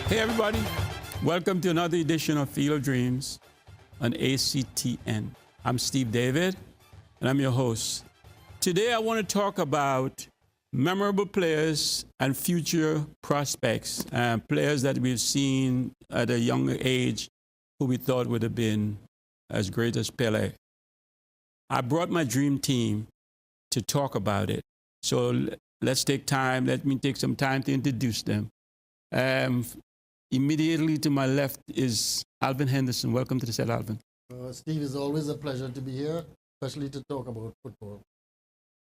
Hey, everybody. Welcome to another edition of Field of Dreams on ACTN. I'm Steve David, and I'm your host. Today, I want to talk about memorable players and future prospects, players that we've seen at a younger age who we thought would have been as great as Pele. I brought my dream team to talk about it. So let's take time. Let me take some time to introduce them. Immediately to my left is Alvin Henderson. Welcome to the set, Alvin. Steve, it's always a pleasure to be here, especially to talk about football.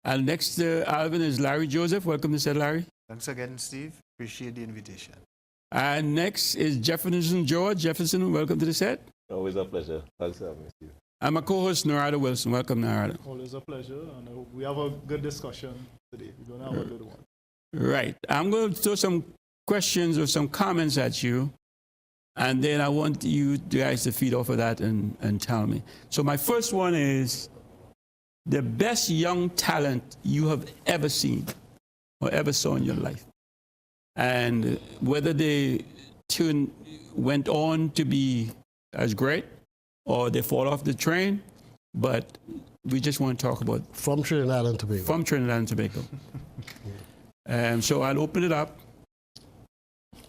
And next to Alvin is Larry Joseph. Welcome to the set, Larry. Thanks again, Steve. Appreciate the invitation. And next is Jefferson George. Jefferson, welcome to the set. Always a pleasure. Thanks for having me, Steve. And my co-host, Narada Wilson. Welcome, Narada. Always a pleasure, and I hope we have a good discussion today. We're going to have a good one. Right. I'm going to throw some questions or some comments at you, and then I want you guys to feed off of that and tell me. So my first one is the best young talent you have ever seen or ever saw in your life, and whether they went on to be as great or they fall off the train, but we just want to talk about From Trinidad and Tobago. from Trinidad and Tobago. So I'll open it up.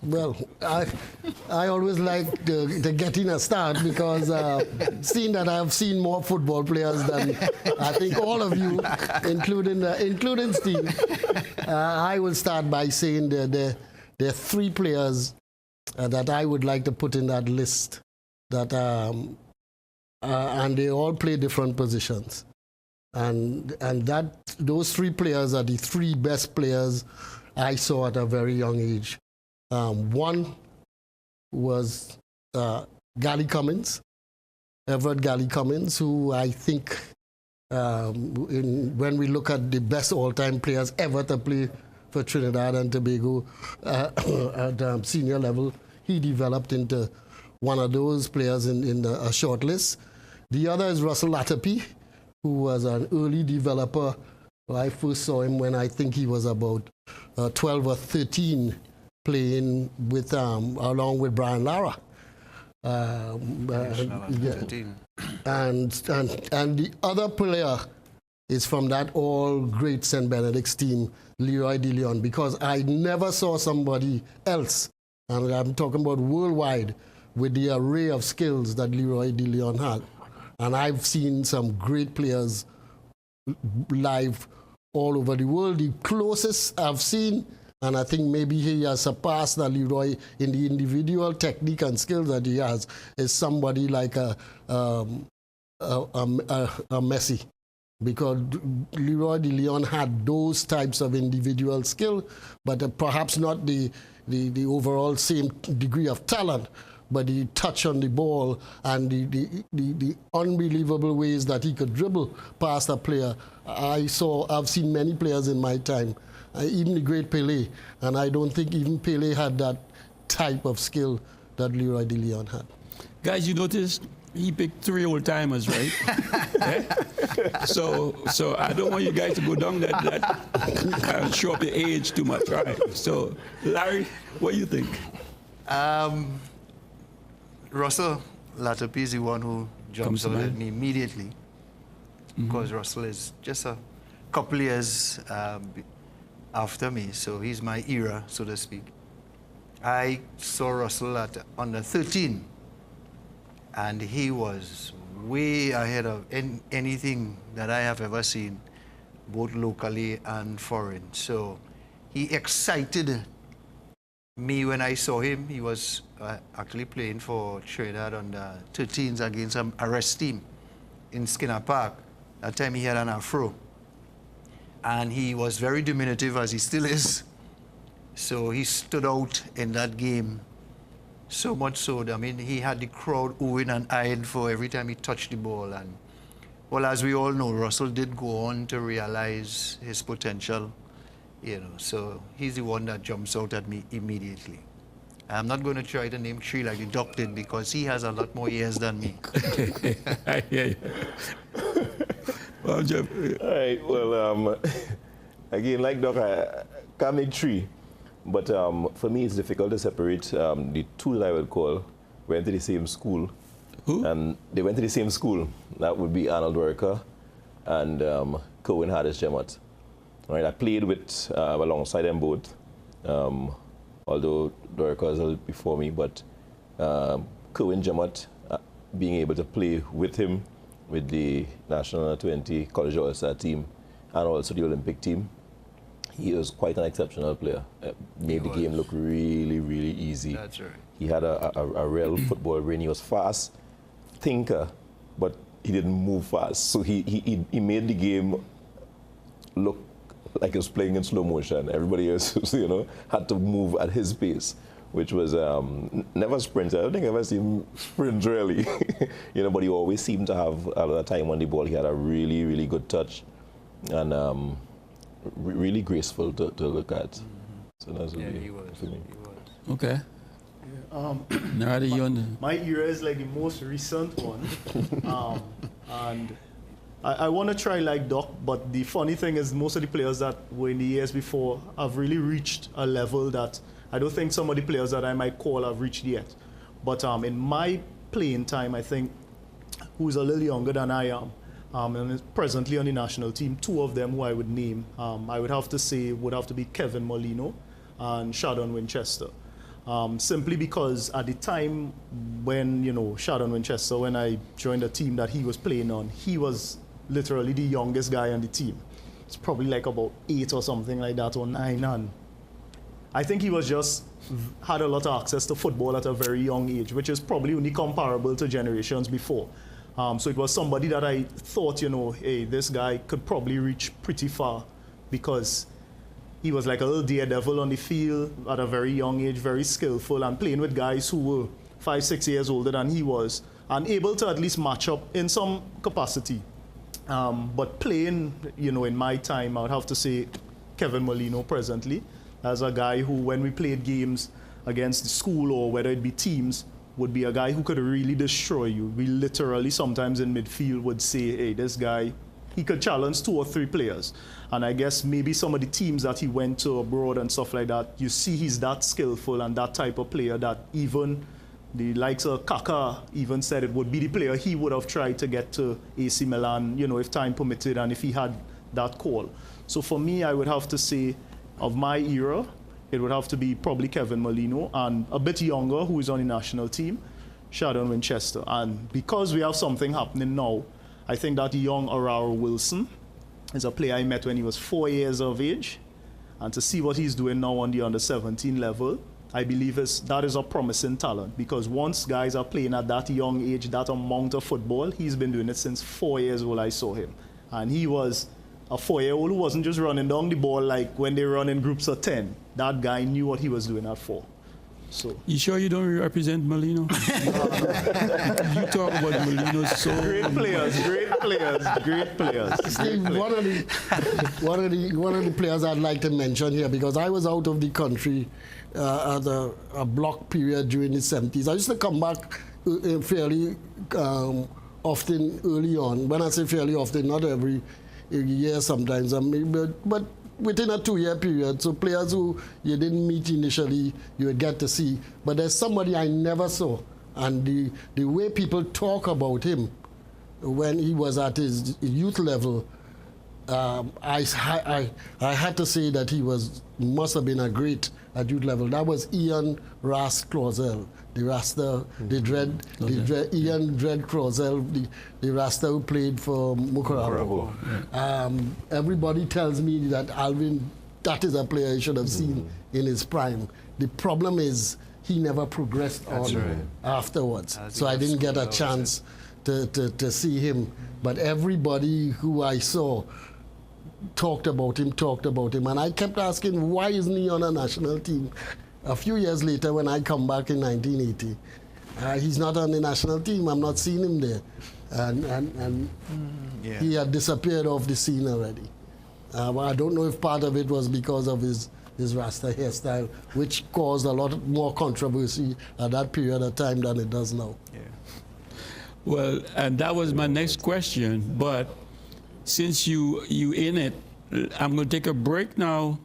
Well, I always like to get in a start because seeing that I've seen more football players than I think all of you, including Steve, I will start by saying there are three players that I would like to put in that list that and they all play different positions. And those three players are the three best players I saw at a very young age. One was Gally Cummins, Everett Gally Cummins, who I think when we look at the best all-time players ever to play for Trinidad and Tobago at senior level, he developed into one of those players in a short list. The other is Russell Latapy, who was an early developer. I first saw him when I think he was about 12 or 13, playing with along with Brian Lara. And the other player is from that all great St. Benedict's team, Leroy De Leon, because I never saw somebody else, and I'm talking about worldwide, with the array of skills that Leroy De Leon had. And I've seen some great players live all over the world. The closest I've seen, and I think maybe he has surpassed Leroy in the individual technique and skills that he has, is somebody like a Messi. Because Leroy De Leon had those types of individual skill, but perhaps not the overall same degree of talent. But the touch on the ball and the unbelievable ways that he could dribble past a player. I've seen many players in my time, even the great Pele, and I don't think even Pele had that type of skill that Leroy De Leon had. Guys, you notice he picked three old-timers, right? Yeah? So I don't want you guys to go down that show up the age too much. All right. So, Larry, what do you think? Russell Latapy is the one who jumps out at me immediately, because Russell is just a couple years after me, so he's my era, so to speak. I saw Russell at under 13, and he was way ahead of anything that I have ever seen, both locally and foreign. So he excited me when I saw him. He was actually playing for Trinidad under 13s against a Arrest team in Skinner Park. That time he had an afro. And he was very diminutive, as he still is. So he stood out in that game so much so that, I mean, he had the crowd oohing and eyeing for every time he touched the ball. And, well, as we all know, Russell did go on to realize his potential. You know, so he's the one that jumps out at me immediately. I'm not going to try to name three like the Doc did, because he has a lot more years than me. I hear you. Well, Jeff. All right, well, again, like Doc, I can't make three. But for me, it's difficult to separate the two that I would call went to the same school. Who? And they went to the same school. That would be Arnold Worker and Kerwin Hardis Jemmott. Right, I played with alongside them both, although Worker was a little before me, but Kerwin Jemmott, being able to play with him with the National 20 College All-Star team and also the Olympic team, he was quite an exceptional player. Made the game look really, really easy. That's right. He had a real football brain. He was fast, thinker, but he didn't move fast. So he made the game look like he was playing in slow motion. Everybody else, had to move at his pace, which was never sprint. I don't think I've ever seen him sprint really. But he always seemed to have a lot of time on the ball. He had a really, really good touch and really graceful to look at. So that's what He was. for me. He was. Okay. Narada, you on My era is like the most recent one. And I want to try like Doc, but the funny thing is most of the players that were in the years before have really reached a level that I don't think some of the players that I might call have reached yet. But in my playing time, I think who's a little younger than I am, and is presently on the national team, two of them who I would name, I would have to say would have to be Kevin Molino and Shadon Winchester. Simply because at the time when, Shadon Winchester, when I joined the team that he was playing on, he was literally the youngest guy on the team. It's probably like about 8 or something like that, or 9. And I think he was just had a lot of access to football at a very young age, which is probably only comparable to generations before. So it was somebody that I thought, hey, this guy could probably reach pretty far because he was like a little daredevil on the field at a very young age, very skillful, and playing with guys who were 5, 6 years older than he was, and able to at least match up in some capacity. But playing, in my time, I would have to say Kevin Molino presently, as a guy who, when we played games against the school or whether it be teams, would be a guy who could really destroy you. We literally sometimes in midfield would say, hey, this guy, he could challenge 2 or 3 players. And I guess maybe some of the teams that he went to abroad and stuff like that, you see he's that skillful and that type of player that even the likes of Kaká even said it would be the player he would have tried to get to AC Milan, if time permitted and if he had that call. So for me, I would have to say of my era, it would have to be probably Kevin Molino, and a bit younger, who is on the national team, Shadon Winchester. And because we have something happening now, I think that young Aurora Wilson is a player I met when he was 4 years of age. And to see what he's doing now on the under-17 level, I believe that is a promising talent. Because once guys are playing at that young age, that amount of football, he's been doing it since 4 years old I saw him. And he was a 4-year-old who wasn't just running down the ball like when they run in groups of 10. That guy knew what he was doing at 4. So. You sure you don't represent Molino? You talk about Molino so great players. Steve, one of the players I'd like to mention here, because I was out of the country at a block period during the 70s. I used to come back fairly often early on. When I say fairly often, not every year sometimes, but within a 2-year period. So players who you didn't meet initially, you would get to see. But there's somebody I never saw. And the way people talk about him when he was at his youth level, I had to say that he must have been a great at youth level. That was Ian Rast Clausel, the Rasta, Ian Dread Clausel, the Rasta who played for Mukurabo. Everybody tells me that Alvin, that is a player you should have seen in his prime. The problem is he never progressed afterwards. So I didn't get a chance to see him. But everybody who I saw talked about him, and I kept asking, why isn't he on a national team? A few years later, when I come back in 1980, he's not on the national team. I'm not seeing him there, and he had disappeared off the scene already. I don't know if part of it was because of his Rasta hairstyle, which caused a lot more controversy at that period of time than it does now. Yeah. Well, and that was my next question, but since you in it, I'm going to take a break now.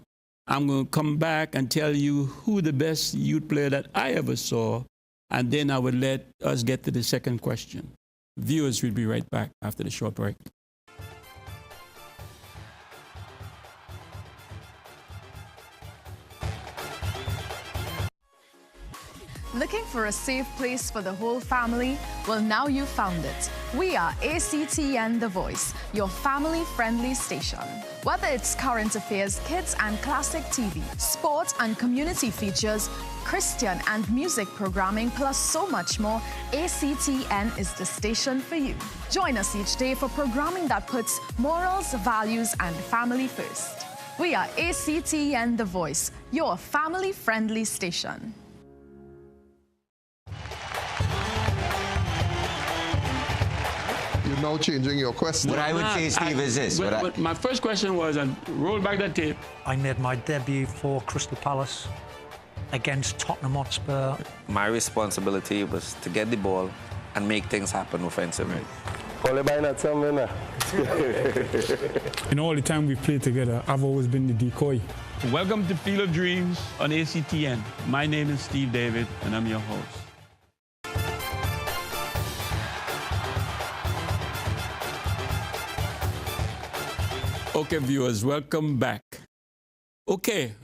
I'm going to come back and tell you who the best youth player that I ever saw, and then I would let us get to the second question. Viewers, we'll be right back after the short break. Looking for a safe place for the whole family? Well, now you found it. We are ACTN The Voice, your family-friendly station. Whether it's current affairs, kids and classic TV, sport and community features, Christian and music programming, plus so much more, ACTN is the station for you. Join us each day for programming that puts morals, values, and family first. We are ACTN The Voice, your family-friendly station. You're now changing your question. What I would say, Steve, is this. My first question was, and roll back that tape. I made my debut for Crystal Palace against Tottenham Hotspur. My responsibility was to get the ball and make things happen offensively. In all the time we've played together, I've always been the decoy. Welcome to Field of Dreams on ACTN. My name is Steve David, and I'm your host. Okay, viewers, welcome back. Okay,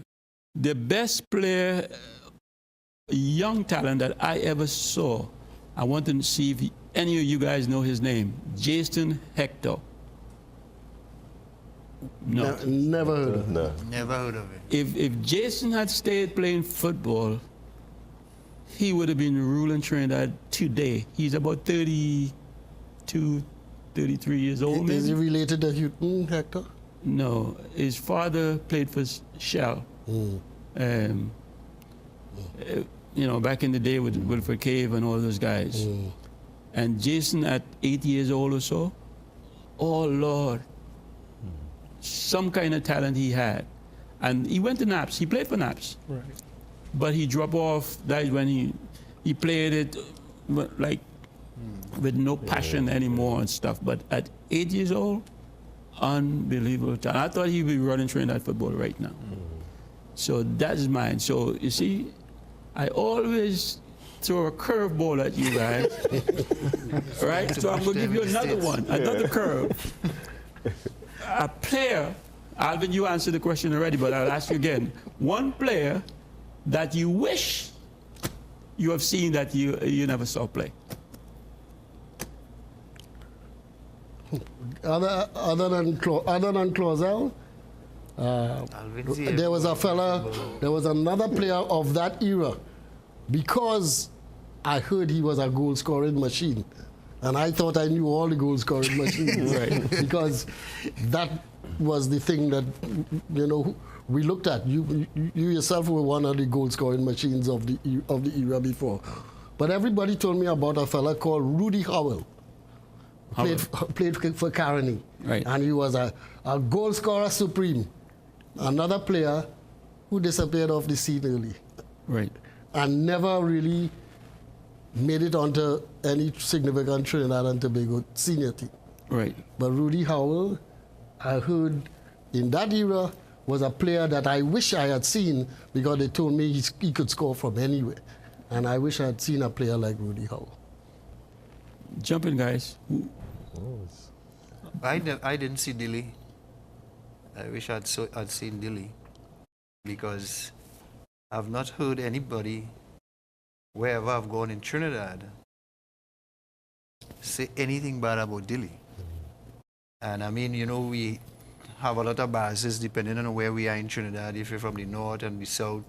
the best player, young talent that I ever saw, I want to see if any of you guys know his name, Jason Hector. No. Never heard of it. No. Never heard of it. If Jason had stayed playing football, he would have been ruling Trinidad today. He's about 32, 33 years old. Is he maybe? related to Houghton, Hector? No, his father played for Shell. You know, back in the day with Wilfred Cave and all those guys. And Jason, at 8 years old or so, oh Lord, some kind of talent he had. And he went to Naps. He played for Naps. Right. But he dropped off. That is when he played it like with no passion anymore and stuff. But at 8 years old, unbelievable talent. I thought he'd be running Trinidad football right now. So that's mine. So you see, I always throw a curveball at you guys, right? So I'm going to give you another one, another curve. A player, Alvin, you answered the question already, but I'll ask you again. One player that you wish you have seen that you never saw play. Other than Clausel, there was another player of that era, because I heard he was a goal scoring machine, and I thought I knew all the goal scoring machines, right? Because that was the thing that we looked at. You yourself were one of the goal scoring machines of the era before, but everybody told me about a fella called Rudy Howell. Played for Caroni, right. And he was a goal scorer supreme. Another player who disappeared off the scene early, right, and never really made it onto any significant Trinidad and Tobago senior team. Right. But Rudy Howell, I heard in that era, was a player that I wish I had seen, because they told me he could score from anywhere, and I wish I had seen a player like Rudy Howell. Jump in, guys. I didn't see Dilly. I wish I'd seen Dilly, because I've not heard anybody, wherever I've gone in Trinidad, say anything bad about Dilly. And I mean, we have a lot of biases depending on where we are in Trinidad. If you're from the north and the south,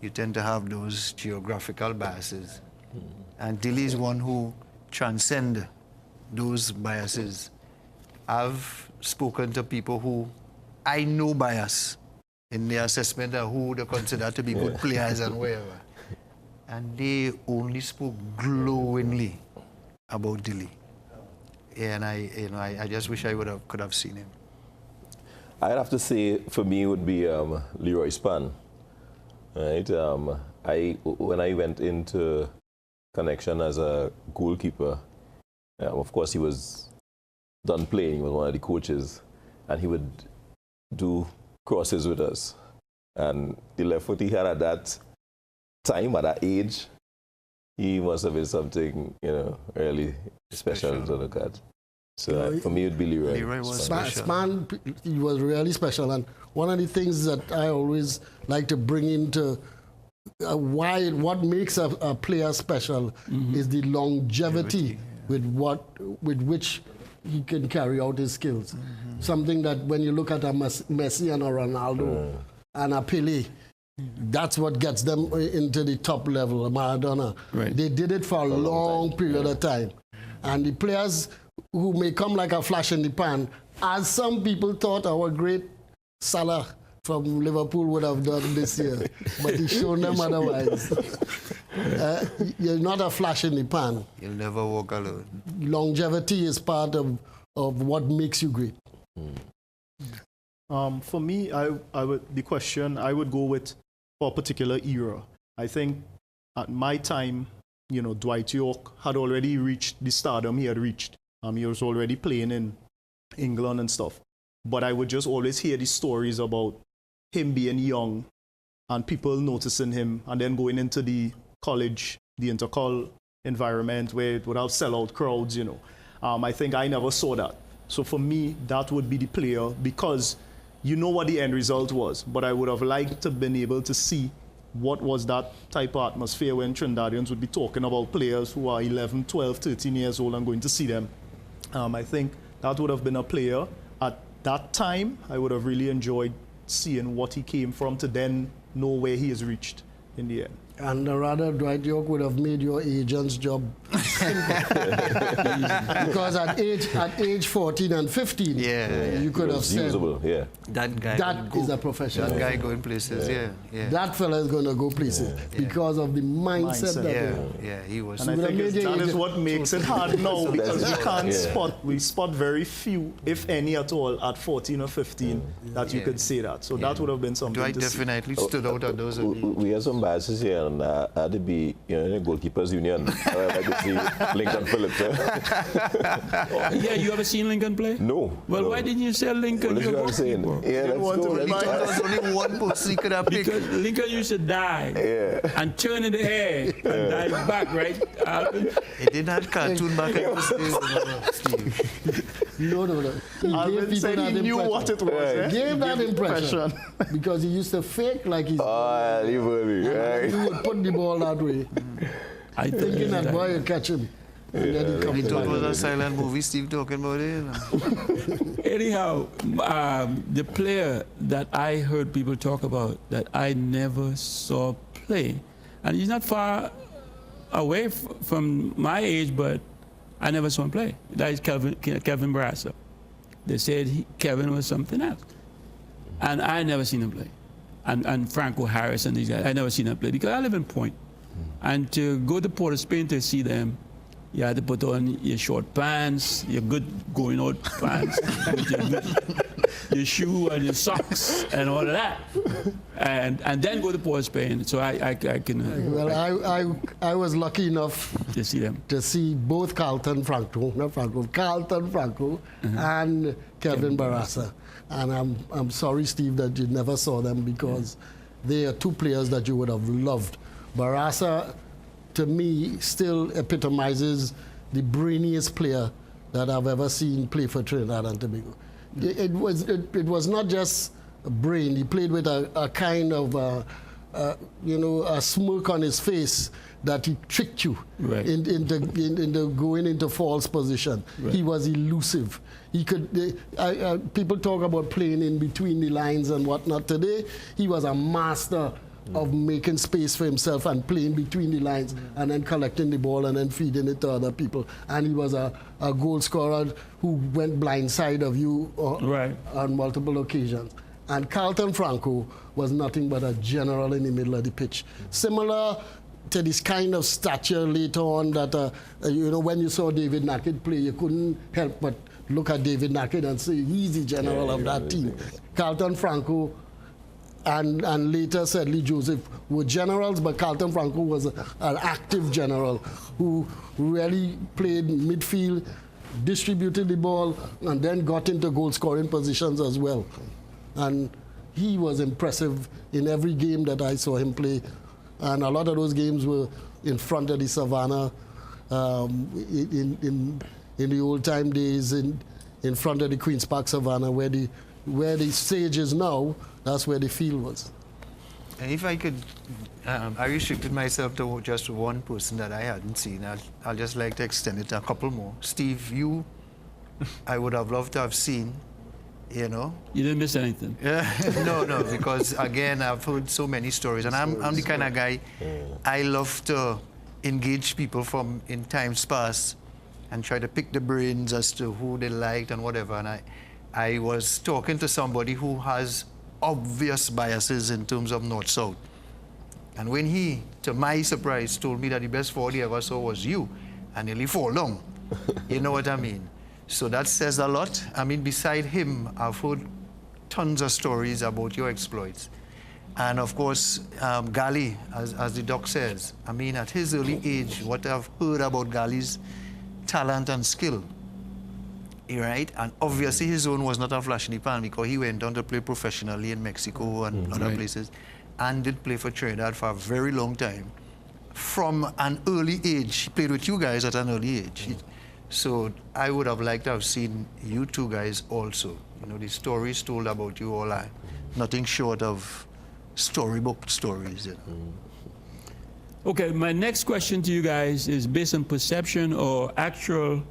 you tend to have those geographical biases. And Dilly is one who transcend those biases. I've spoken to people who I know bias in their assessment of who they consider to be good players and wherever. And they only spoke glowingly about Dilly. And I just wish I could have seen him. I'd have to say, for me, it would be Leroy Span. Right? When I went into Connection as a goalkeeper, of course he was done playing, he was one of the coaches, and he would do crosses with us. And the left foot he had at that time, at that age, he must have been something, really special to look at. So for me, it would be Leroy. Leroy was special. Man, he was really special. And one of the things that I always like to bring into what makes a player special is the longevity with which he can carry out his skills. Something that when you look at a Messi and a Ronaldo and a Pelé, that's what gets them into the top level, Maradona. Right. They did it for a long period of time. And the players who may come like a flash in the pan, as some people thought our great Salah from Liverpool would have done this year, but he's shown them otherwise. You're not a flash in the pan. You'll never walk alone. Longevity is part of what makes you great. For me, the question I would go with for a particular era. I think at my time, Dwight York had already reached the stardom he had reached. He was already playing in England and stuff. But I would just always hear the stories about him being young and people noticing him and then going into the college, the intercol environment where it would have sellout crowds, I think I never saw that. So for me, that would be the player because you know what the end result was. But I would have liked to have been able to see what was that type of atmosphere when Trinidadians would be talking about players who are 11, 12, 13 years old and going to see them. I think that would have been a player. At that time, I would have really enjoyed seeing what he came from to then know where he has reached in the end. And rather, Dwight York would have made your agent's job simple. Because at age 14 and 15, you could have said, usable, that guy that is a professional. That guy going places, That fella is going to go places because of the mindset that he was. And I think that is what makes it hard now because we spot very few, if any at all, at 14 or 15 that you could say that. So that would have been something Dwight to definitely stood out on those. We have some biases here. And had to be, in the goalkeepers union. I could see Lincoln Phillips. You ever seen Lincoln play? No. Well, why didn't you say Lincoln? Well, that's what I'm saying. Yeah, that's cool. There was only one post he could have picked. Because Lincoln used to dive and turn in the air and dive back, right? He didn't have cartoon back in those days, Steve. No. Alvin said he knew what it was. He gave that impression because he used to fake like he's... He would put the ball that way. I thinking that boy would catch him. And then he comes It back. was a silent movie, Steve talking about it. Anyhow, the player that I heard people talk about that I never saw play, and he's not far away from my age, but I never saw him play. That is Kevin Barassa. They said Kevin was something else. And I never seen him play. And Franco Harris and these guys, I never seen them play because I live in Point. And to go to Port of Spain to see them, you had to put on your short pants, your good going out pants, with your shoe and your socks and all of that. And then go to Port of Spain. So I can... Well, I was lucky enough to see them. To see both Carlton Franco and Kevin Barassa. And I'm sorry, Steve, that you never saw them because they are two players that you would have loved. Barassa, to me, still epitomizes the brainiest player that I've ever seen play for Trinidad and Tobago. It was not just a brain. He played with a kind of, a smirk on his face that he tricked you into going into false position. Right. He was elusive. He could. People talk about playing in between the lines and whatnot. Today, he was a master of making space for himself and playing between the lines and then collecting the ball and then feeding it to other people. And he was a goal scorer who went blindside of you on multiple occasions. And Carlton Franco was nothing but a general in the middle of the pitch. Similar to this kind of stature later on that, when you saw David Nackett play, you couldn't help but look at David Nackett and say, he's the general of that team. Carlton Franco and later Sedley Joseph were generals, but Carlton Franco was an active general who really played midfield, distributed the ball, and then got into goal-scoring positions as well. And he was impressive in every game that I saw him play. And a lot of those games were in front of the Savannah, in the old time days, in front of the Queen's Park Savannah, where the stage is now. That's where the field was. And if I could, I restricted myself to just one person that I hadn't seen. I'll just like to extend it to a couple more. Steve, you, I would have loved to have seen, you know. You didn't miss anything. No, because again, I've heard so many stories, and I'm the kind of guy, I love to engage people from in times past and try to pick the brains as to who they liked and whatever. And I was talking to somebody who has obvious biases in terms of North-South. And when he, to my surprise, told me that the best forward he ever saw was you, I nearly fall down. You know what I mean? So that says a lot. I mean, beside him, I've heard tons of stories about your exploits. And of course, Gali, as the doc says, I mean, at his early age, what I've heard about Gali's talent and skill, right? And obviously his own was not a flash in the pan because he went on to play professionally in Mexico and other places, and did play for Trinidad for a very long time. From an early age, he played with you guys at an early age. So I would have liked to have seen you two guys also. You know, the stories told about you all are nothing short of storybook stories. You know. Okay, my next question to you guys is based on perception or actual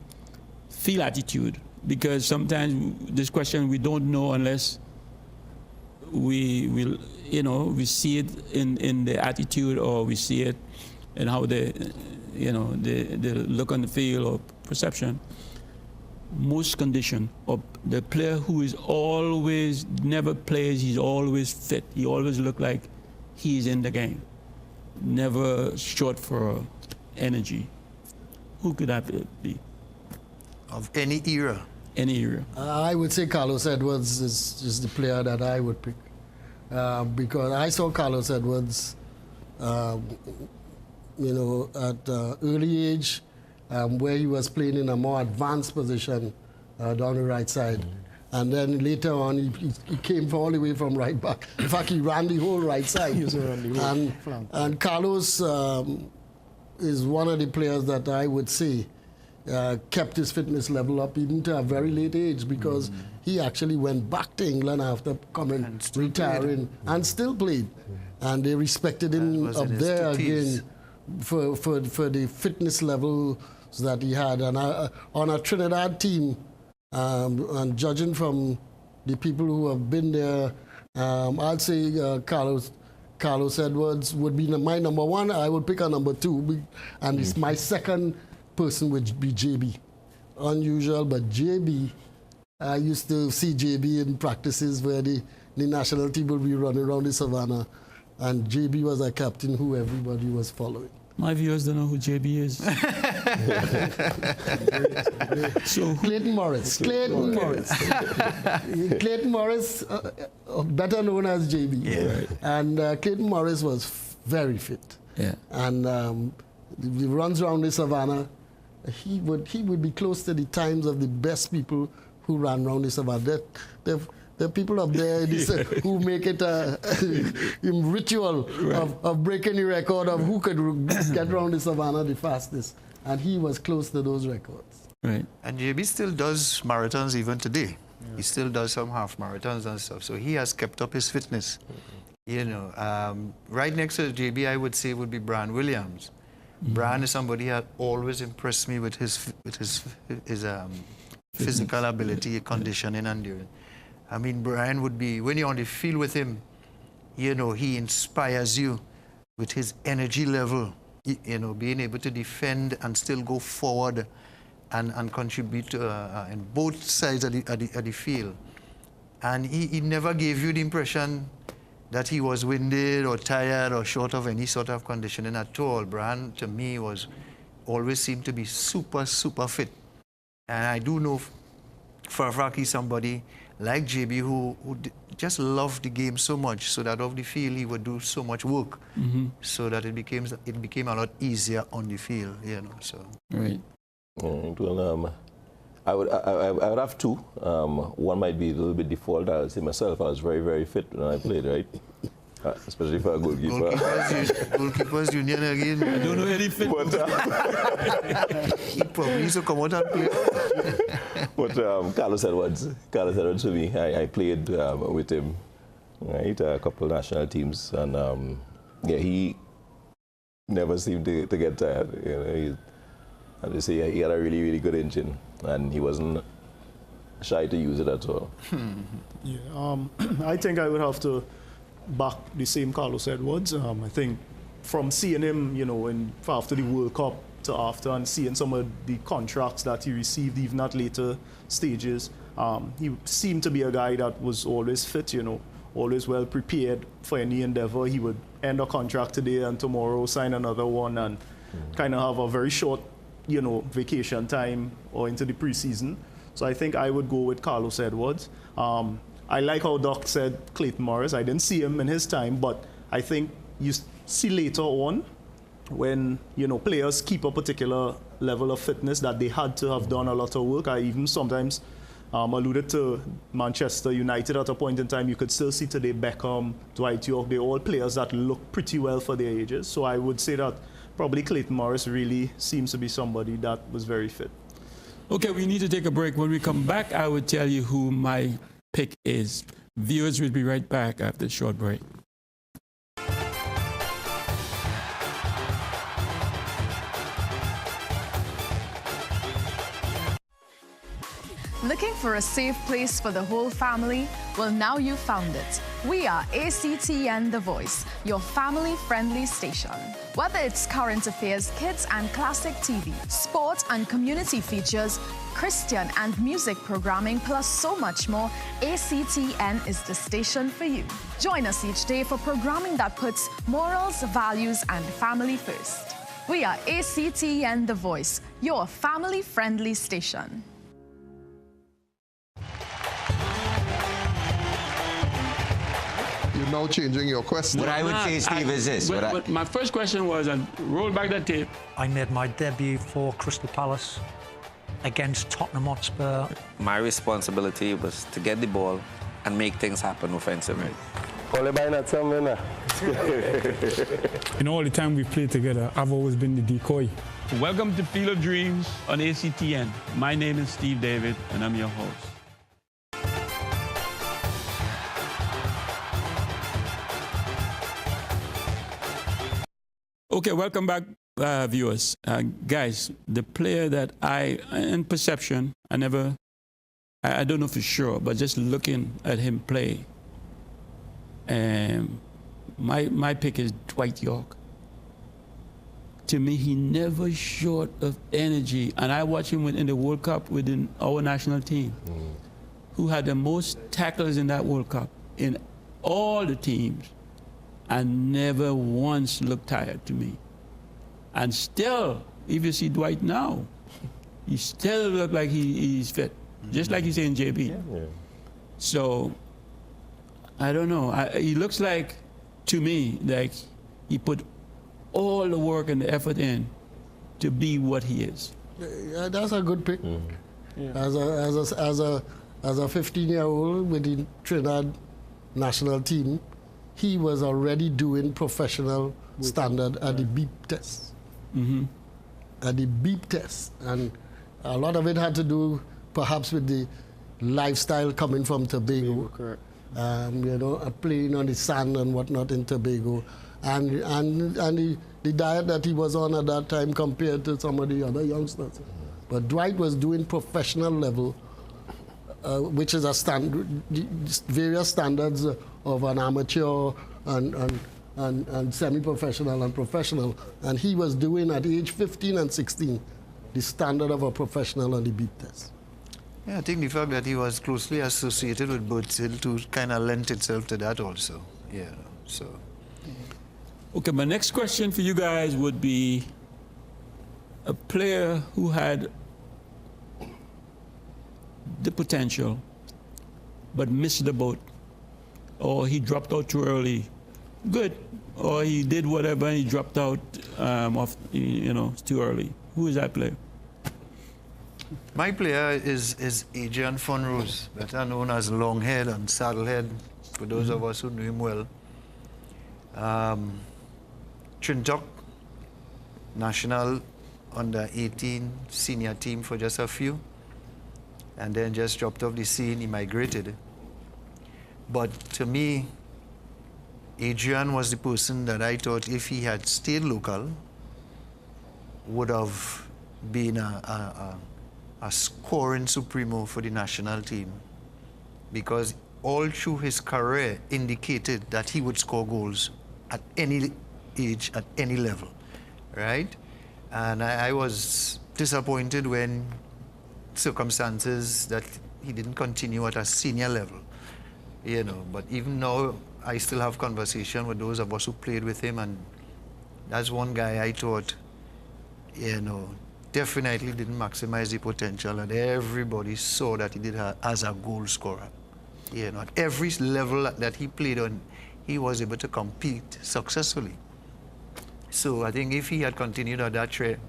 field attitude, because sometimes this question we don't know unless we see it in the attitude, or we see it in how they look on the field or perception. Most condition, or the player who is always never plays, he's always fit, he always look like he's in the game, never short for energy. Who could that be? Of any era? Any era. I would say Carlos Edwards is the player that I would pick. Because I saw Carlos Edwards, at early age, where he was playing in a more advanced position down the right side. And then later on, he came all the way from right back. In fact, he ran the whole right side. He was around the whole flank. And Carlos is one of the players that I would say kept his fitness level up even to a very late age, because he actually went back to England after retiring and still played. And they respected him up there again for the fitness level that he had. And on a Trinidad team, and judging from the people who have been there, I'd say Carlos Edwards would be my number one. I would pick a number two, and it's my second person would be JB. Unusual, but JB, I used to see JB in practices where the national team would be running around the Savannah, and JB was a captain who everybody was following. My viewers don't know who JB is. So Clayton Morris. Clayton Morris, better known as JB. Yeah. Right. And Clayton Morris was very fit. Yeah. And he runs around the Savannah. He would be close to the times of the best people who ran around the Savannah. The people up there who make it a ritual of breaking the record of who could get around the Savannah the fastest. And he was close to those records. Right. And JB still does marathons even today. Yeah. He still does some half marathons and stuff. So he has kept up his fitness. You know, right next to JB, I would say would be Brian Williams. Brian is somebody who had always impressed me with his physical ability, conditioning, and endurance. I mean, Brian would be, when you're on the field with him, you know, he inspires you with his energy level, you know, being able to defend and still go forward and contribute in both sides of the field. And he never gave you the impression that he was winded or tired or short of any sort of conditioning at all. Brian, to me, always seemed to be super, super fit. And I do know for a fact he's somebody like JB who just loved the game so much, so that off the field he would do so much work, so that it became a lot easier on the field, you know. So right. Well, I would have two. One might be a little bit default. I'll say myself, I was very, very fit when I played, right? Especially for a goalkeeper. Goalkeepers union again. I don't know any fit. He probably used to come out and play. But Carlos Edwards for me, I played with him, right? A couple of national teams, and yeah, he never seemed to get tired. You know, and they say he had a really, really good engine, and he wasn't shy to use it at all. Yeah, I think I would have to back the same Carlos Edwards. I think from seeing him, you know, after the World Cup to after, and seeing some of the contracts that he received even at later stages, he seemed to be a guy that was always fit, you know, always well prepared for any endeavor. He would end a contract today and tomorrow sign another one, and kind of have a very short, you know, vacation time or into the preseason. So I think I would go with Carlos Edwards. I like how Doc said Clayton Morris. I didn't see him in his time, but I think you see later on when, you know, players keep a particular level of fitness that they had to have done a lot of work. I even sometimes alluded to Manchester United at a point in time. You could still see today Beckham, Dwight York, they're all players that look pretty well for their ages. So I would say that probably Clayton Morris really seems to be somebody that was very fit. Okay, we need to take a break. When we come back, I will tell you who my pick is. Viewers will be right back after a short break. Looking for a safe place for the whole family? Well, now you found it. We are ACTN The Voice, your family-friendly station. Whether it's current affairs, kids and classic TV, sport and community features, Christian and music programming, plus so much more, ACTN is the station for you. Join us each day for programming that puts morals, values, and family first. We are ACTN The Voice, your family-friendly station. You're now changing your question. What I would say, Steve, is this. But my first question was, and roll back that tape. I made my debut for Crystal Palace against Tottenham Hotspur. My responsibility was to get the ball and make things happen offensively. In all the time we played together, I've always been the decoy. Welcome to Field of Dreams on ACTN. My name is Steve David, and I'm your host. Okay, welcome back, viewers. Guys, the player that in perception, I don't know for sure, but just looking at him play, my pick is Dwight York. To me, he never short of energy, and I watched him in the World Cup within our national team, who had the most tackles in that World Cup in all the teams, and never once looked tired to me. And still, if you see Dwight now, he still looks like he's fit, just like he's in JB. Yeah. So, I don't know. He looks like, to me, like he put all the work and the effort in to be what he is. Yeah, that's a good pick. Yeah. As a 15-year-old with the Trinidad national team, he was already doing professional standard at the beep test. At the beep test. And a lot of it had to do perhaps with the lifestyle coming from Tobago. Correct. You know, playing on the sand and whatnot in Tobago. And the diet that he was on at that time compared to some of the other youngsters. But Dwight was doing professional level, which is a standard, various standards of an amateur and semi-professional and professional. And he was doing at age 15 and 16 the standard of a professional on the beep test. Yeah, I think the fact that he was closely associated with Bert Sill too kind of lent itself to that also. Yeah, so. Okay, my next question for you guys would be a player who had the potential but missed the boat, or he dropped out too early. Good. Or he did whatever and he dropped out off, too early. Who is that player? My player is Adrian Fonrose, better known as Longhead and Saddlehead, for those of us who knew him well. Trinidad national under 18 senior team for just a few, and then just dropped off the scene. He migrated. But to me, Adrian was the person that I thought, if he had stayed local, would have been a scoring supremo for the national team, because all through his career indicated that he would score goals at any age, at any level, right? And I was disappointed when circumstances that he didn't continue at a senior level, you know. But even now, I still have conversation with those of us who played with him, and that's one guy I thought, you know, definitely didn't maximize the potential, and everybody saw that he did as a goal scorer. You know, at every level that he played on, he was able to compete successfully. So I think if he had continued on that trend,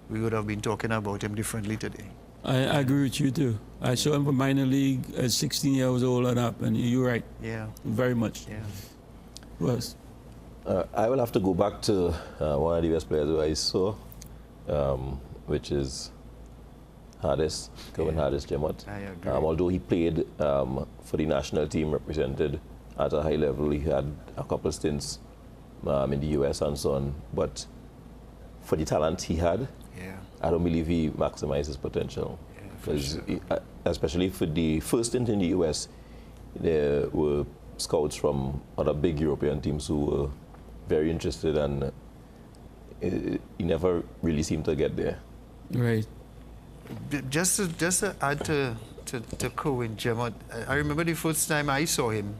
we would have been talking about him differently today. I agree with you too. I saw him for minor league at 16 years old and up, and you're right. Yeah. Very much. Yeah. Who else? I will have to go back to one of the best players who I saw, which is Hardis, Kevin Hardis Jemmott. I agree. Although he played for the national team, represented at a high level, he had a couple of stints in the US and so on. But for the talent he had, I don't believe he maximized his potential. Because especially for the first stint in the US, there were scouts from other big European teams who were very interested, and he never really seemed to get there. Right. Just to add to Cohen Jemmott, I remember the first time I saw him,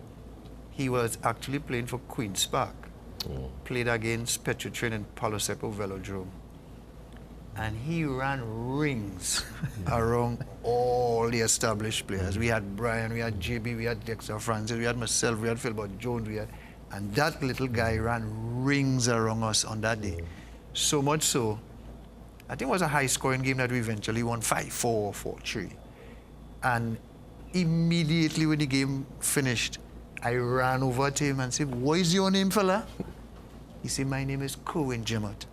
he was actually playing for Queen's Park. Played against Petrotrin and Palo Seco Velodrome. And he ran rings around all the established players. We had Brian, we had JB, we had Dexter Francis, we had myself, we had Philbert Jones, and that little guy ran rings around us on that day. So much so, I think it was a high-scoring game that we eventually won 5-4 or 4-3. And immediately when the game finished, I ran over to him and said, "What is your name, fella?" He said, "My name is Cohen Jemmott."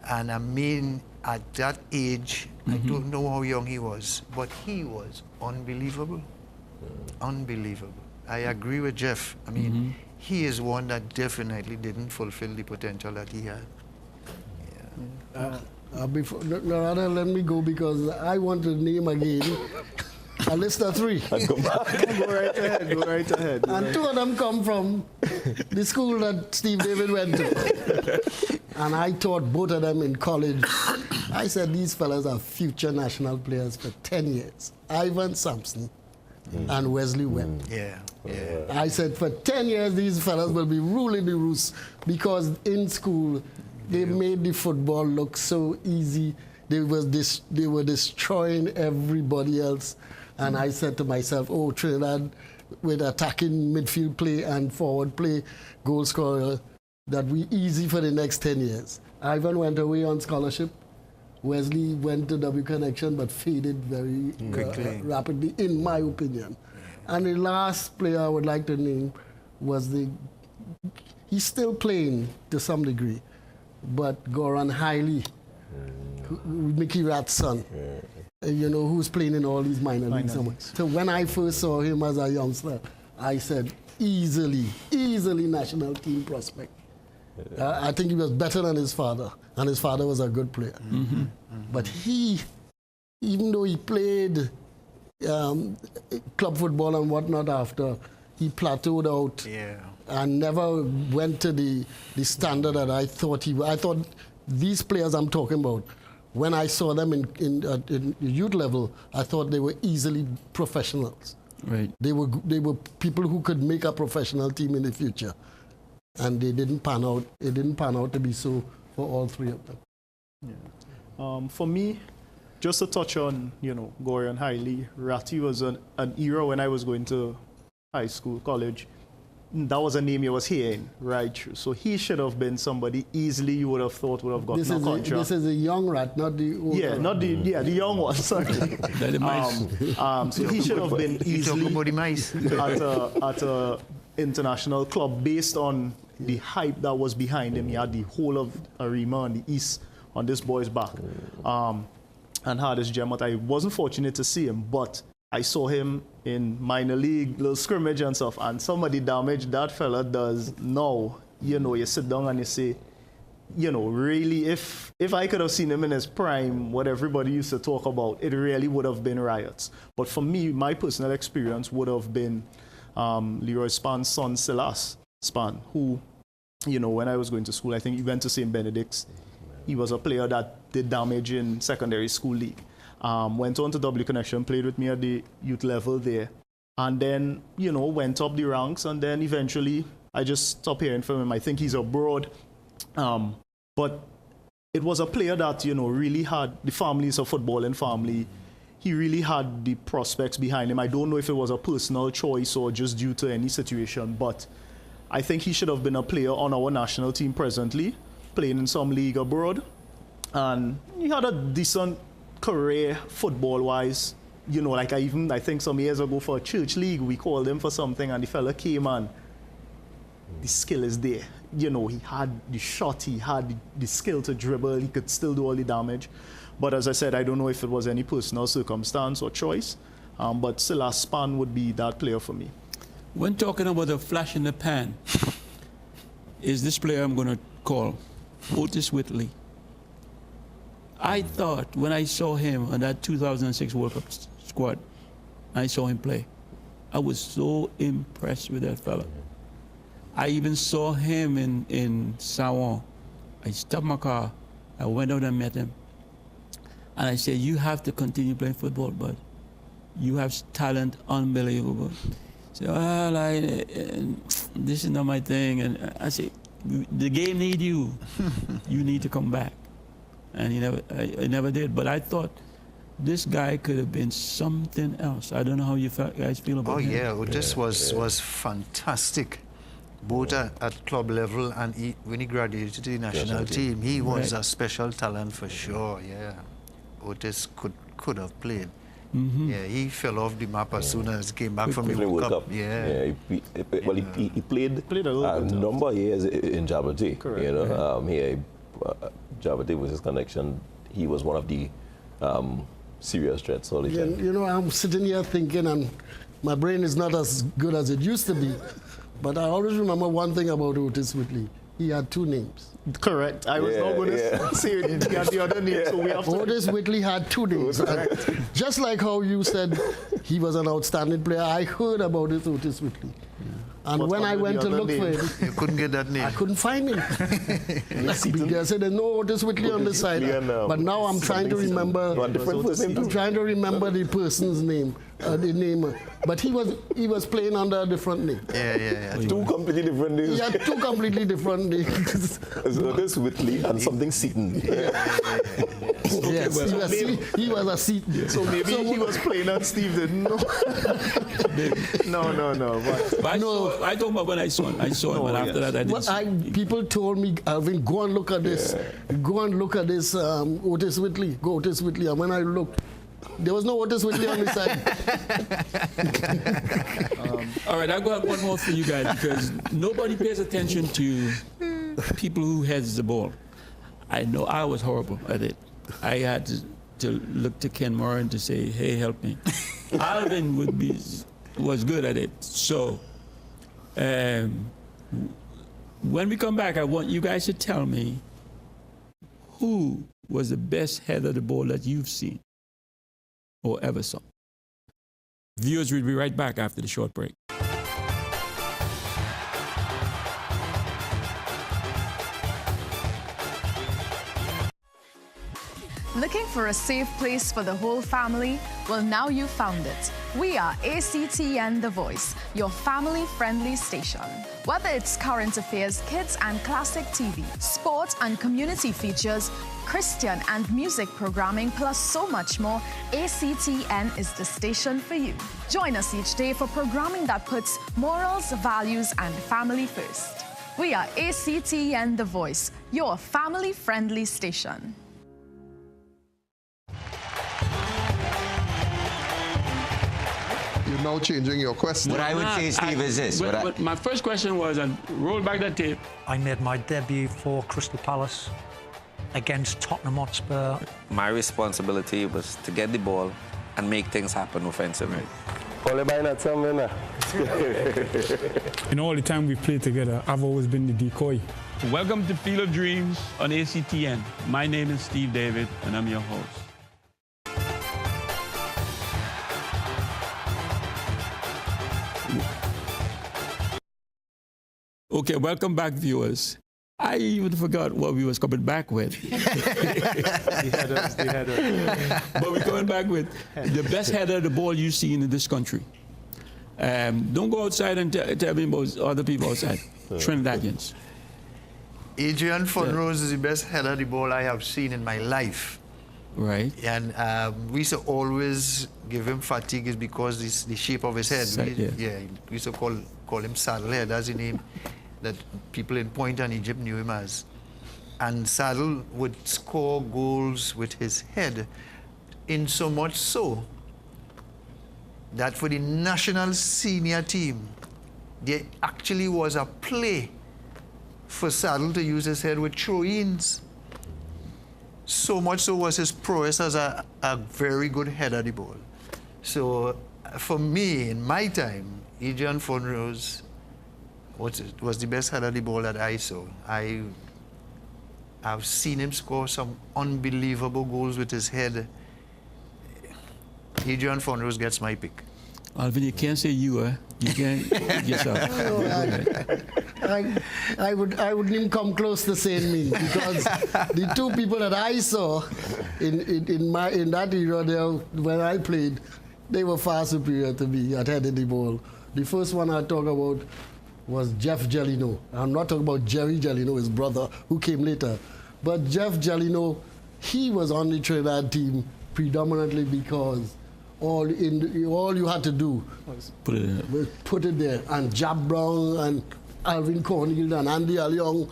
And I mean, at that age, I don't know how young he was, but he was unbelievable. Unbelievable. I agree with Jeff. I mean, he is one that definitely didn't fulfill the potential that he had. Before, rather let me go, because I want to name again a list of 3. Go right ahead, go right ahead. And 2 of them come from the school that Steve David went to. And I taught both of them in college. I said, these fellas are future national players for 10 years. Ivan Sampson and Wesley Webb. I said, for 10 years, these fellas will be ruling the roost, because in school, they made the football look so easy. They were destroying everybody else. And I said to myself, oh, Trinidad, with attacking midfield play and forward play, goal scorer, that we easy for the next 10 years. Ivan went away on scholarship. Wesley went to W Connection, but faded very rapidly, in my opinion. And the last player I would like to name was he's still playing to some degree, but Goran Hiley, Mickey Rat's son, you know, who's playing in all these minor leagues. So when I first saw him as a youngster, I said, easily national team prospect. I think he was better than his father, and his father was a good player. But he, even though he played club football and whatnot after, he plateaued out and never went to the standard that I thought he would. I thought these players I'm talking about, when I saw them in youth level, I thought they were easily professionals. Right. They were people who could make a professional team in the future, and they didn't pan out. It didn't pan out to be so for all 3 of them. For me, just to touch on, you know, Goran Hiley, Ratty was an era when I was going to high school, college. that was a name you was hearing right through. So he should have been somebody easily you would have thought would have gotten a contract. This is a young rat, not the old yeah, rat. not the the young one. Sorry. So he should have been easily at a international club based on the hype that was behind him. He had the whole of Arima and the East on this boy's back, and had his gem. But I wasn't fortunate to see him, but I saw him in minor league, little scrimmage and stuff, and some of the damage that fella does now, you know, you sit down and you say, you know, really, if I could have seen him in his prime, what everybody used to talk about, it really would have been riots. But for me, my personal experience would have been Leroy Span's son, Silas Span, who, you know, when I was going to school, I think he went to St. Benedict's. He was a player that did damage in secondary school league. Went on to W Connection, played with me at the youth level there. And then, you know, went up the ranks. And then eventually, I just stopped hearing from him. I think he's abroad. But it was a player that, you know, really had, the family is a footballing family. He really had the prospects behind him. I don't know if it was a personal choice or just due to any situation. But I think he should have been a player on our national team presently, playing in some league abroad. And he had a decent career football-wise. You know, like I think some years ago for a church league, we called him for something and the fella came and the skill is there. You know, he had the shot, he had the skill to dribble, he could still do all the damage. But as I said, I don't know if it was any personal circumstance or choice, but Silas Span would be that player for me. When talking about a flash in the pan, is this player I'm going to call Otis Whitley. I thought when I saw him on that 2006 World Cup squad, I saw him play. I was so impressed with that fella. I even saw him in Sawan. I stopped my car, I went out and met him. And I said, you have to continue playing football, but you have talent unbelievable. He said, well, this is not my thing. And I said, the game need you. You need to come back. And I never did. But I thought this guy could have been something else. I don't know how you guys feel about him. Oh, yeah. Otis was fantastic, both at club level and when he graduated to the national team. He was a special talent for sure, yeah. Otis could have played. Mm-hmm. Yeah, he fell off the map as soon as he came back from the World Cup. Yeah. He played a number of years in Djibouti. Correct. You know, Djibouti was his connection. He was one of the serious threats all the time. You know, I'm sitting here thinking, and my brain is not as good as it used to be, but I always remember one thing about Otis Whitley. He had two names. Correct. I was not going to say it. He had the other name, so we have to... Otis Whitley had two names. Just like how you said he was an outstanding player, I heard about this Otis Whitley. And What's when I went to look for him, you couldn't get that name. I couldn't find him. I said there's no Otis Whitley on the side. But now I'm trying to remember. I'm trying to remember the person's name, the name. But he was playing under a different name. Yeah. Two completely different names. He had two completely different names. Otis Whitley and something Seaton. Yes, he was a Seaton. So maybe he was playing and Steve didn't know. No. But I talk about when I saw him. And after that, I didn't. People told me, Alvin, go and look at this. Go and look at this Otis Whitley. Go Otis Whitley. And when I looked, there was no Otis Whitley on the side. All right, I've got one more for you guys because nobody pays attention to people who heads the ball. I know I was horrible at it. I had to look to Ken Moran to say, hey, help me. Alvin was good at it. So when we come back, I want you guys to tell me who was the best head of the ball that you've seen or ever saw. Viewers, we'll be right back after the short break. Looking for a safe place for the whole family? Well, now you found it. We are ACTN The Voice, your family-friendly station. Whether it's current affairs, kids and classic TV, sport and community features, Christian and music programming, plus so much more, ACTN is the station for you. Join us each day for programming that puts morals, values and family first. We are ACTN The Voice, your family-friendly station. You're now changing your question. What I would say, Steve, is this. But my first question was, and roll back that tape. I made my debut for Crystal Palace against Tottenham Hotspur. My responsibility was to get the ball and make things happen offensively. In all the time we played together, I've always been the decoy. Welcome to Field of Dreams on ACTN. My name is Steve David, and I'm your host. Okay, welcome back, viewers. I even forgot what we was coming back with. The header. But we're coming back with the best header of the ball you've seen in this country. Don't go outside and tell me about other people outside. Trinidadians. Adrian Funrose is the best header of the ball I have seen in my life. Right. And we used to always give him fatigue is because the shape of his head. We used to call him Saddle Head. That's the name that people in Point and Egypt knew him as. And Saddle would score goals with his head, in so much so that for the national senior team, there actually was a play for Saddle to use his head with throw-ins. So much so was his prowess as a very good header of the ball. So for me, in my time, Adrian Funrose was the best header of the ball that I saw. I've seen him score some unbelievable goals with his head. Adrian Funrose gets my pick. Alvin, you can't say you, you can't pick yourself. I wouldn't even come close to saying me, because the two people that I saw in that era there, when I played, they were far superior to me at heading the ball. The first one I talk about was Jeff Gelino. I'm not talking about Jerry Gelino, his brother, who came later. But Jeff Gelino, he was on the Trinidad team predominantly because all you had to do was put it there. And Jab Brown and Alvin Cornell and Andy Alliong,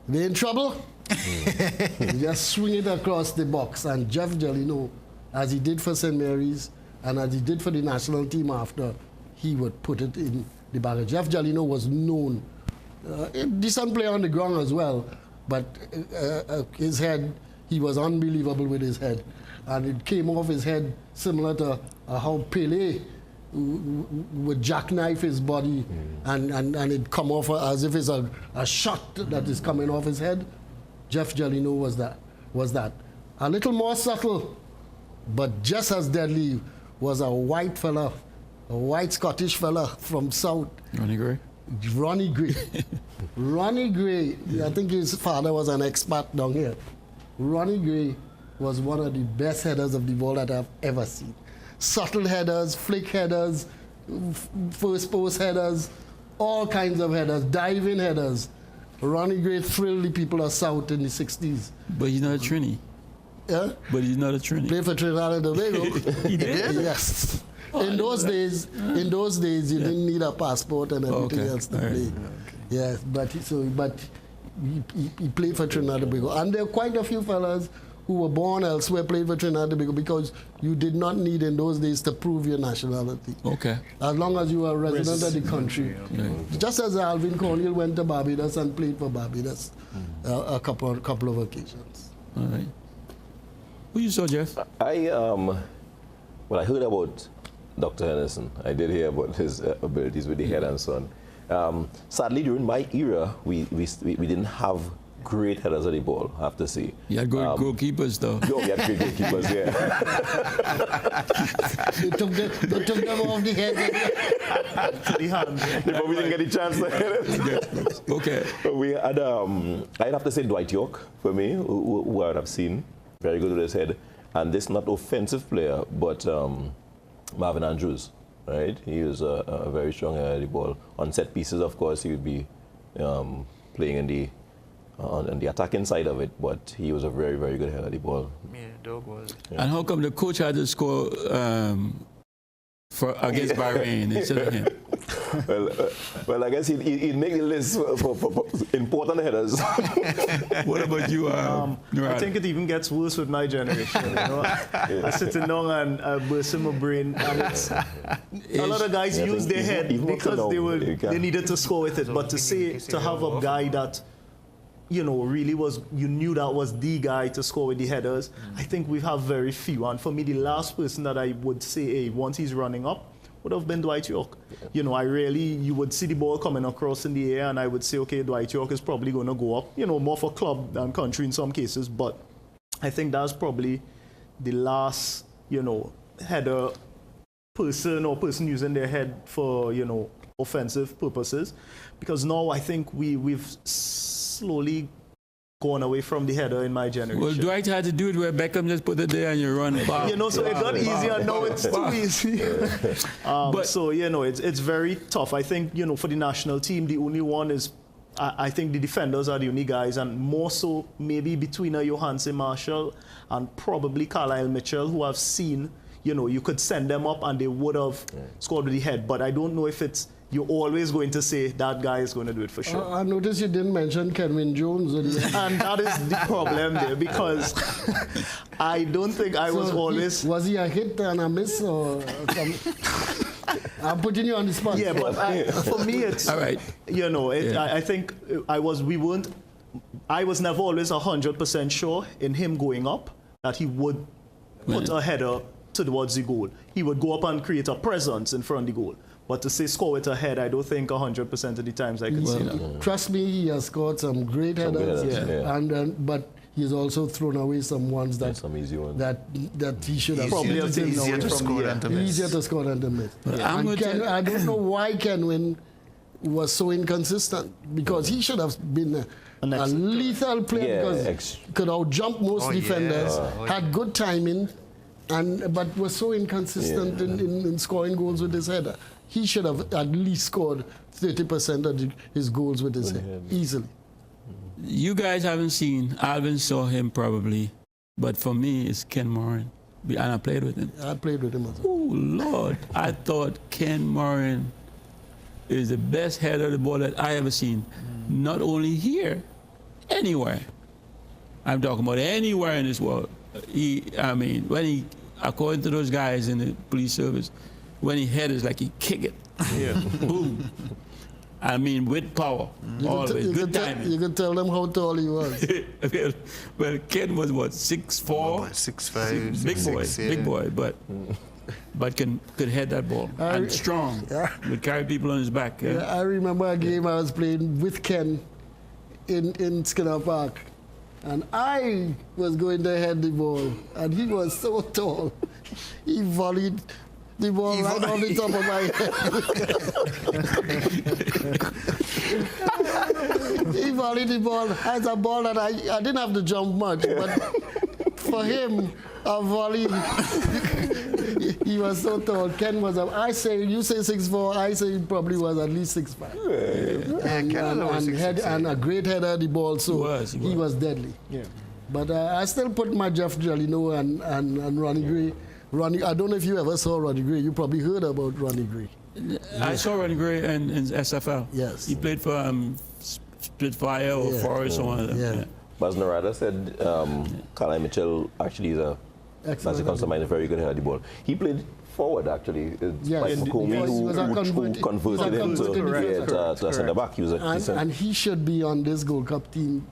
they in trouble? You just swing it across the box. And Jeff Gelino, as he did for St. Mary's and as he did for the national team after, he would put it in the bag. Jeff Gelino was known, a decent player on the ground as well, but his head, he was unbelievable with his head. And it came off his head similar to how Pele would jackknife his body, and it come off as if it's a shot that is coming off his head. Jeff Gelino was that. A little more subtle, but just as deadly, was a white fella, a white Scottish fella from South. Ronnie Gray? Ronnie Gray. Ronnie Gray, I think his father was an expat down here. Ronnie Gray was one of the best headers of the ball that I've ever seen. Subtle headers, flick headers, first post headers, all kinds of headers, diving headers. Ronnie Gray thrilled the people of South in the 60s. But he's not a Trini. Yeah? But he's not a Trini. Played for Trinidad and Tobago. He did? Yes. In those days, you didn't need a passport and everything else to play. Yes, but he played for Trinidad and Tobago. And there are quite a few fellas who were born elsewhere played for Trinidad and Tobago, because you did not need in those days to prove your nationality. Okay. As long as you were a resident of the country. Just as Alvin Cornell went to Barbados and played for Barbados a couple of occasions. All right. Who you saw, Jeff? I heard about Dr. Henderson. I did hear about his abilities with the head and so on. Sadly, during my era, we didn't have great headers of the ball, I have to say. You had good goalkeepers, though. No, we had great goalkeepers, yeah. they took them off the head. But we didn't get a chance to hit it. Okay. We had, I'd have to say Dwight York, for me, who I would have seen. very good with his head. And this not offensive player, but Marvin Andrews, right? He was a very strong header of the ball. On set pieces, of course, he would be playing in the on the attacking side of it, but he was a very, very good header of the ball. Yeah, Doug was. Yeah. And how come the coach had to score against Bahrain instead of him? Well, I guess he'd make the list for important headers. What about you, I think it even gets worse with my generation. You know? I sitting down and bursting my brain, and it's a lot of guys use their head because they needed to score with it. But to have a guy that really you knew that was the guy to score with the headers, I think we have very few. And for me, the last person that I would say, once he's running up, would have been Dwight York. You would see the ball coming across in the air, and I would say, okay, Dwight York is probably going to go up, more for club than country in some cases. But I think that's probably the last, header person using their head for, offensive purposes. Because now I think we've slowly gone away from the header in my generation. Well, Dwight had to do it where Beckham just put it there and you run back. So it got easier. Now it's too easy. So, it's very tough. I think, for the national team, the only one is, I think the defenders are the only guys, and more so maybe between Johansen Marshall and probably Carlisle Mitchell, who I've seen, you could send them up and they would have scored with the head. But I don't know if you're always going to say that guy is going to do it for sure. I noticed you didn't mention Kenwyn Jones. And that is the problem there, because I don't think I was always... Was he a hit and a miss? Or I'm putting you on the spot. Yeah, but for me, it's... All right. I think I was never always 100% sure in him going up that he would put a header towards the goal. He would go up and create a presence in front of the goal. But to say score with a head, I don't think 100% of the times I can see that. Trust me, he has scored some great headers, but he's also thrown away some ones that some easy ones that he should have probably easier to score than to miss. Easier to score than to miss. I don't know why Kenwyn was so inconsistent, because he should have been a lethal player, because could out-jump most defenders, had good timing, but was so inconsistent in scoring goals with his header. He should have at least scored 30% of his goals with his head, easily. You guys haven't seen, Alvin saw him probably, but for me, it's Ken Moran. And I played with him. I played with him as well. Oh, Lord. I thought Ken Moran is the best header of the ball that I ever seen. Not only here, anywhere. I'm talking about anywhere in this world. When he, according to those guys in the police service, when he head is like he kick it. Yeah. Boom. With power. Always. Good timing. You could tell them how tall he was. Well, Ken was what, 6'4"? 6'5". Big boy. 6'6", Big boy, but could head that ball. And strong. Would carry people on his back. I remember a game I was playing with Ken in Skinner Park. And I was going to head the ball, and he was so tall. He volleyed the ball right on the top of my head. He volleyed the ball as a ball that I didn't have to jump much, but for him, a volley, he was so tall. Ken was, you say 6'4", I say he probably was at least 6'5". And a great header of the ball, so he was deadly. Yeah. But I still put my Jeff Jalino and Ronnie Gray. I don't know if you ever saw Ronnie Gray. You probably heard about Ronnie Gray. I saw Ronnie Gray in SFL. Yes. He played for Spitfire or Forest or one of them. Yeah. But as Narada said, Carlisle Mitchell actually is as it comes to mind, a very good header of the ball. He played forward, actually. Mike McComey, who converted him to a centre-back. And he should be on this Gold Cup team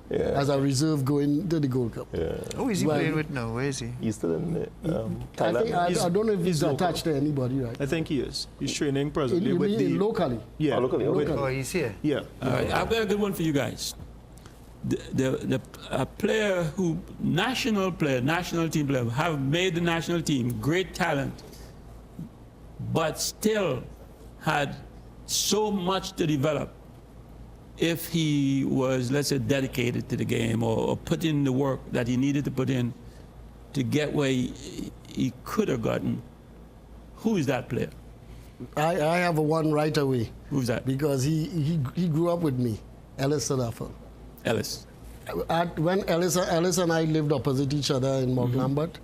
as a reserve going to the Gold Cup. Yeah. Who is he playing with now? Where is he? He's still in Thailand. I don't know if he's attached to anybody, right? I think he is. He's training presently with locally. Yeah. Locally. Oh, he's here? Yeah. All right, I've got a good one for you guys. A player who, national team player, have made the national team, great talent, but still had so much to develop. if he was, let's say, dedicated to the game or put in the work that he needed to put in to get where he could have gotten, who is that player? I have one right away. Who's that? Because he grew up with me, Ellis Sadafel. Ellis. When Ellis and I lived opposite each other in Mount Lambert,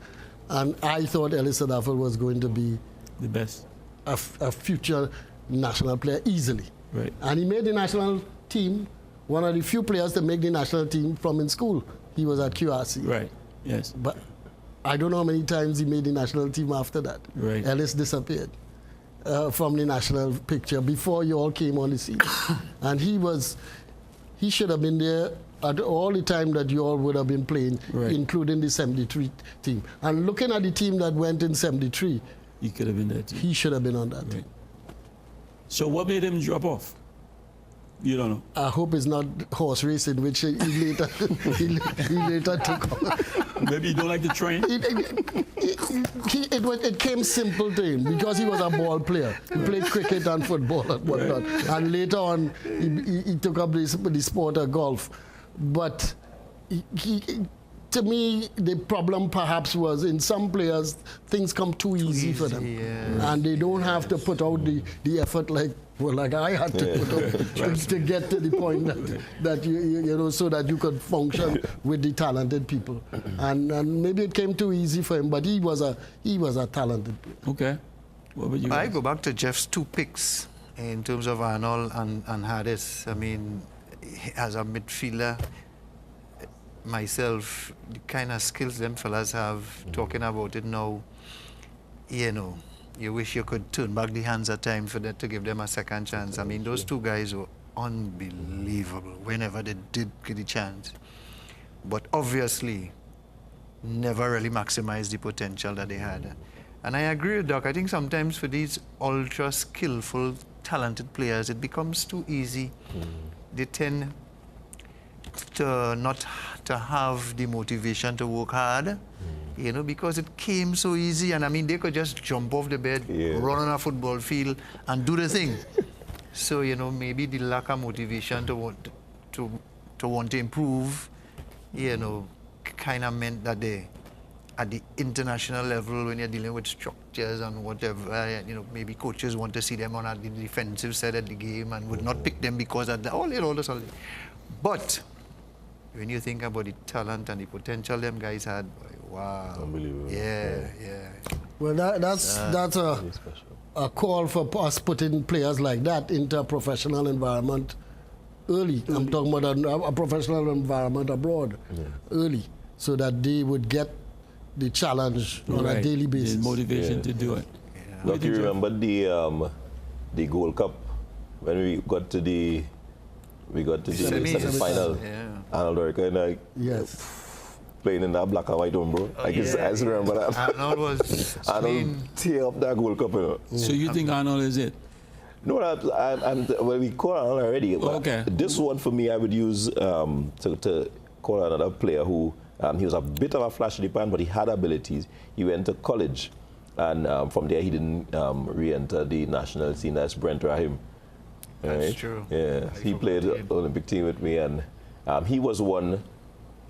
and I thought Ellis Sadafel was going to be the best, a future national player easily. Right. And he made the national team, one of the few players to make the national team from in school. He was at QRC. Right. Yes. But I don't know how many times he made the national team after that. Right. Ellis disappeared from the national picture before you all came on the scene. And he should have been there at all the time that you all would have been playing, right, including the 73 team. And looking at the team that went in 73, he could have been there too. He should have been on that team. So what made him drop off? You don't know. I hope it's not horse racing, which he later took off. Maybe he don't like to train. It came simple to him because he was a ball player. He played cricket and football and whatnot. Right. And later on, he took up the sport of golf. But to me, the problem perhaps was in some players, things come too easy for them. Yeah. And they don't have to put out the effort like I had to put out to get to the point that you know, so that you could function with the talented people. And maybe it came too easy for him, but he was a talented player. Okay. What would you I go back to Jeff's two picks in terms of Arnold and Harris. I mean, as a midfielder, myself, the kind of skills them fellas have, talking about it now, you know, you wish you could turn back the hands at times for that to give them a second chance. I mean, those two guys were unbelievable whenever they did get the chance. But obviously, never really maximized the potential that they had. And I agree with Doc. I think sometimes for these ultra skillful, talented players, it becomes too easy. They tend to not to have the motivation to work hard, you know, because it came so easy. And I mean, they could just jump off the bed, run on a football field, and do the thing. So, you know, maybe the lack of motivation to want to improve, you know, kind of meant that they, at the international level, when you're dealing with structures and whatever, you know, maybe coaches want to see them on the defensive side of the game and would not pick them because of all this. But when you think about the talent and the potential them guys had, wow. Unbelievable. Yeah. Well, that's a call for us putting players like that into a professional environment early. I'm talking about a professional environment abroad early, so that they would get the challenge on a daily basis. The motivation to do it. Yeah. Look, you remember the Gold Cup when we got to the semi-final? Arnold Orica playing in that black and white one, bro. I just remember that. Arnold tear up that Gold Cup, you know. So you think Arnold is it? No, well, we call Arnold already. Okay. This one for me, I would use to call another player who he was a bit of a flash in the pan, but he had abilities. He went to college, and from there he didn't re-enter the national team. That's Brent Rahim. That's true. Yeah, he played the Olympic team with me, and he was one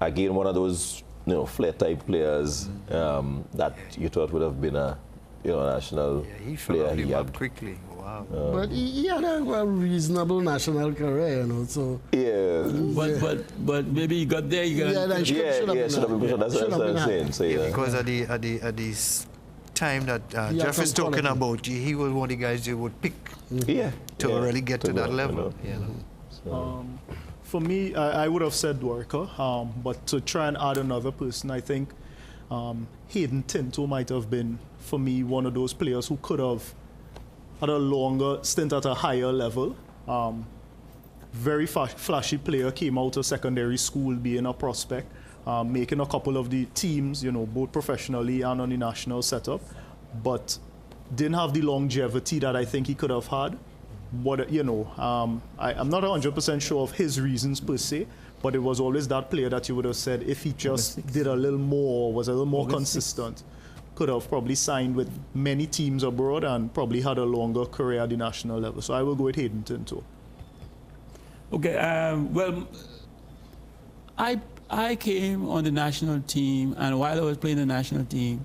of those flair type players that you thought would have been a national player. He fell quickly. Wow. But he had a reasonable national career, So but maybe he got there. Should have been. That's what I'm saying. Because at the time that Jeff is talking about, he was one of the guys you would pick to really get to that level. For me, I would have said Dwarka, but to try and add another person, I think Hayden Tinto might have been, for me, one of those players who could have had a longer stint at a higher level. Very flashy player, came out of secondary school being a prospect, making a couple of the teams, both professionally and on the national setup, but didn't have the longevity that I think he could have had. But, I'm not 100% sure of his reasons per se, but it was always that player that you would have said if he just did a little more, was a little more consistent, could have probably signed with many teams abroad and probably had a longer career at the national level. So I will go with Hayden Tinto. Okay, well, I came on the national team, and while I was playing the national team,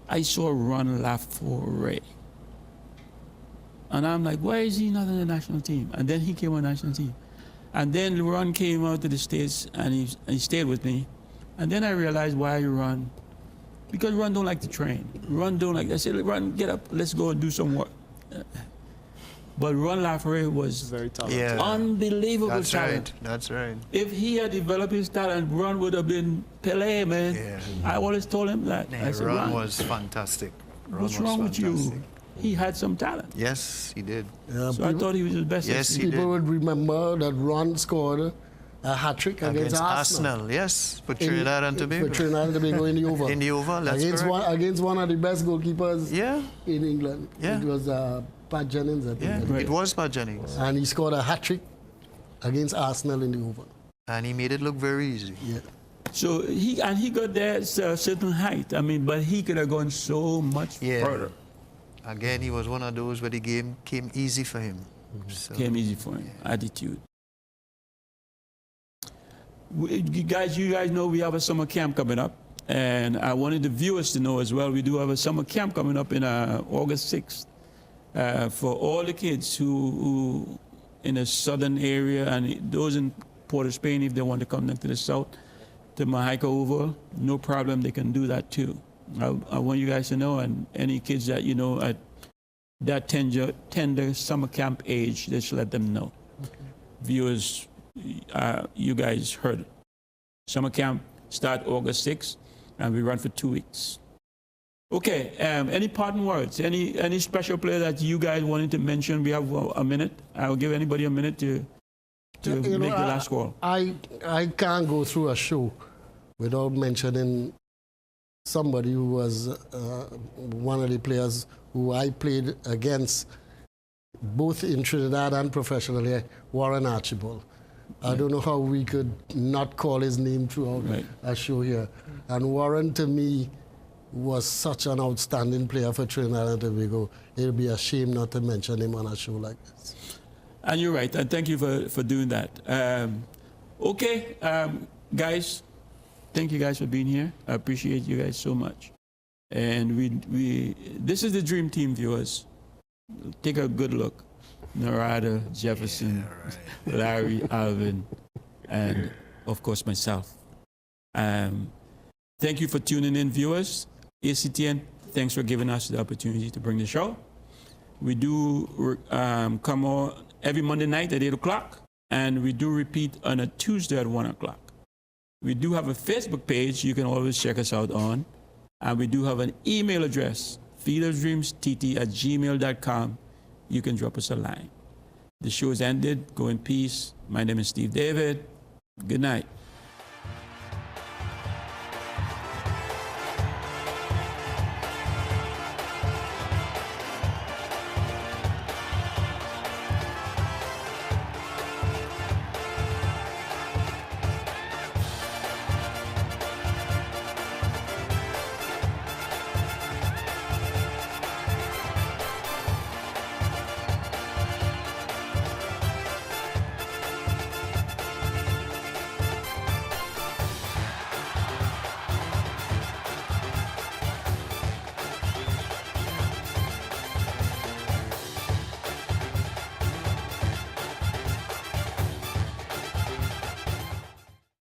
I saw Ron Lafforet. And I'm like, why is he not on the national team? And then he came on the national team. And then Ron came out to the States, and he stayed with me. And then I realized why Ron, because Ron don't like to train. Ron don't like, I said, Ron, get up, let's go and do some work. But Ron Lafforet was very talented. Unbelievable talent. That's right. If he had developed his talent, Ron would have been Pele, man. Yeah. I always told him that. I said, Ron was fantastic. What's wrong with you? He had some talent. Yes, he did. So I thought he was the best. Yes, he People did. would remember that Ron scored a hat-trick against Arsenal. Yes, for Trinidad and Tobago. For Trinidad and Tobago in the Oval. In the Oval, that's correct. Against one of the best goalkeepers in England. Yeah. It was Pat Jennings, I think. Yeah, it was Pat Jennings. And he scored a hat-trick against Arsenal in the Oval. And he made it look very easy. Yeah. So he got there at a certain height. I mean, but he could have gone so much further. Again, he was one of those where the game came easy for him. So, came easy for him. Attitude. You guys know we have a summer camp coming up, and I wanted the viewers to know as well. We do have a summer camp coming up in August 6th for all the kids who in the southern area, and those in Port of Spain, if they want to come down to the south, to Mahaica Oval, no problem, they can do that too. I want you guys to know, and any kids that you know at that tender summer camp age, just let them know. Okay. Viewers, you guys heard it. Summer camp start August 6th, and we run for 2 weeks. Okay, any parting words? Any special player that you guys wanted to mention? We have a minute. I'll give anybody a minute to make the last call. I can't go through a show without mentioning somebody who was one of the players who I played against, both in Trinidad and professionally, Warren Archibald. I don't know how we could not call his name throughout a show here. And Warren, to me, was such an outstanding player for Trinidad and Tobago. It would be a shame not to mention him on a show like this. And you're right, and thank you for doing that. Okay, guys, thank you guys for being here. I appreciate you guys so much. And this is the Dream Team, viewers. Take a good look. Narada, Jefferson, Larry, Alvin, and of course myself. Thank you for tuning in, viewers. ACTN, thanks for giving us the opportunity to bring the show. We do come on every Monday night at 8 o'clock, and we do repeat on a Tuesday at 1 o'clock. We do have a Facebook page you can always check us out on, and we do have an email address, fieldersdreamstt@gmail.com. You can drop us a line. The show is ended. Go in peace. My name is Steve David. Good night.